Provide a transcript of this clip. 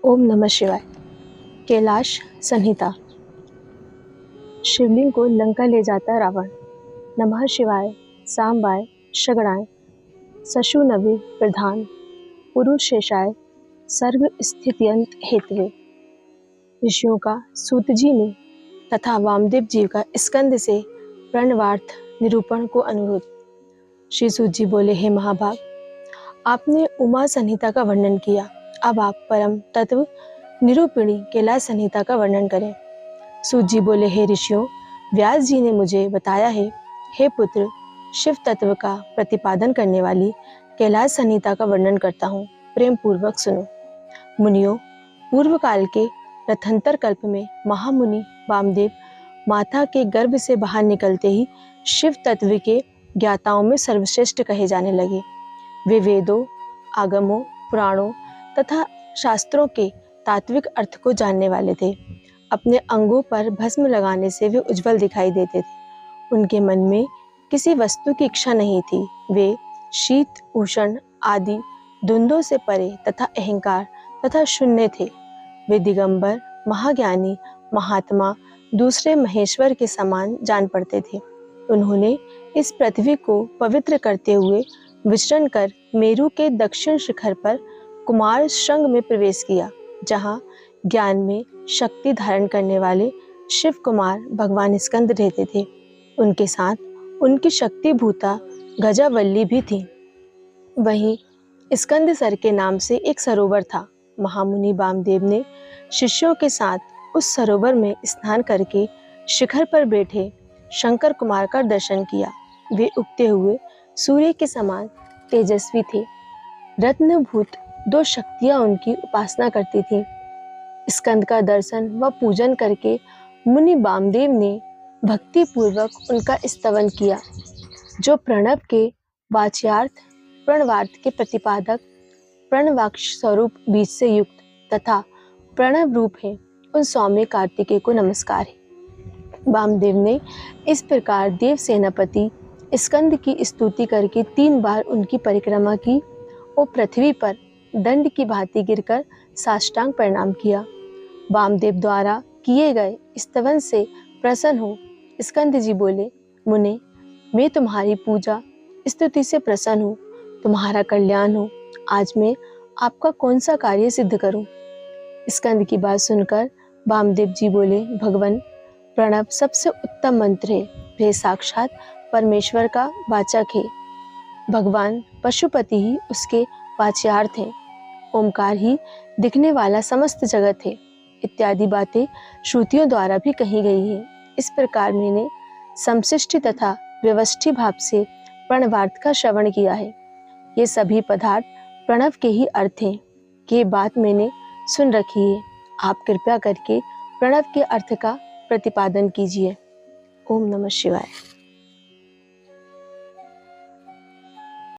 ओम नमः शिवाय। कैलाश संहिता। शिवलिंग को लंका ले जाता रावण। नमः शिवाय सांबाय शगणाय सशुनवे प्रधान पुरुष शेषाय सर्व स्थित्यंत हेतवे। ऋषियों का सूत जी ने तथा वामदेव जी का स्कंद से प्रणवार्थ निरूपण को अनुरोध। श्री सूत जी बोले, हे महाभाग, आपने उमा संहिता का वर्णन किया, अब आप परम तत्व निरूपिणी कैलाश संहिता का वर्णन करें। सूत जी बोले, हे ऋषियों, व्यास जी ने मुझे बताया है, हे पुत्र, शिव तत्व का प्रतिपादन करने वाली कैलाश संहिता का वर्णन करता हूँ, प्रेम पूर्वक सुनो। मुनियों, पूर्व काल के रथंतर कल्प में महामुनि वामदेव माता के गर्भ से बाहर निकलते ही शिव तत्व के ज्ञाताओं में सर्वश्रेष्ठ कहे जाने लगे। वे वेदों, आगमों, पुराणों तथा शास्त्रों के तात्विक अर्थ को जानने वाले थे। अपने अंगों पर भस्म लगाने से वे उज्जवल दिखाई देते थे। उनके मन में किसी वस्तु की इच्छा नहीं थी। वे शीत उष्ण आदि द्वंद्वों से परे तथा अहंकार तथा शून्य थे। वे दिगंबर, महाज्ञानी, महात्मा, दूसरे महेश्वर के समान जान पड़ते थे। उन्होंने इस पृथ्वी को पवित्र करते हुए विचरण कर मेरु के दक्षिण शिखर पर कुमार श्रृंग में प्रवेश किया, जहाँ ज्ञान में शक्ति धारण करने वाले शिव कुमार भगवान स्कंद रहते थे। उनके साथ उनकी शक्ति भूता गजावल्ली भी थी। वहीं स्कंद सर के नाम से एक सरोवर था। महामुनि वामदेव ने शिष्यों के साथ उस सरोवर में स्नान करके शिखर पर बैठे शंकर कुमार का दर्शन किया। वे उगते हुए सूर्य के समान तेजस्वी थे। रत्नभूत दो शक्तियां उनकी उपासना करती थीं। स्कंद का दर्शन व पूजन करके मुनि वामदेव ने भक्ति पूर्वक उनका स्तवन किया। जो प्रणव के वाच्यार्थ, प्रणवार्थ के प्रतिपादक, प्रणवाक्ष स्वरूप बीज से युक्त तथा प्रणव रूप है, उन सौम्य कार्तिकेय को नमस्कार है। वामदेव ने इस प्रकार देव सेनापति स्कंद की स्तुति करके 3 बार उनकी परिक्रमा की और पृथ्वी पर दंड की भांति गिरकर साष्टांग प्रणाम किया। वामदेव द्वारा किए गए स्तवन से प्रसन्न हो स्कंद जी बोले, मुने, मैं तुम्हारी पूजा स्तुति से प्रसन्न हूँ, तुम्हारा कल्याण हो। आज मैं आपका कौन सा कार्य सिद्ध करूं? स्कंद की बात सुनकर वामदेव जी बोले, भगवान, प्रणव सबसे उत्तम मंत्र है। वह साक्षात परमेश्वर का वाचक है। भगवान पशुपति ही उसके वाच्यार्थ हैं। ओमकार ही दिखने वाला समस्त जगत है, इत्यादि बातें श्रुतियों द्वारा भी कही गई है। इस प्रकार मैंने समशिष्टि तथा व्यवस्थित भाव से प्रणवार्थ का श्रवण किया है। ये सभी पदार्थ प्रणव के ही अर्थ हैं। ये बात मैंने सुन रखी है। आप कृपया करके प्रणव के अर्थ का प्रतिपादन कीजिए। ओम नमः शिवाय।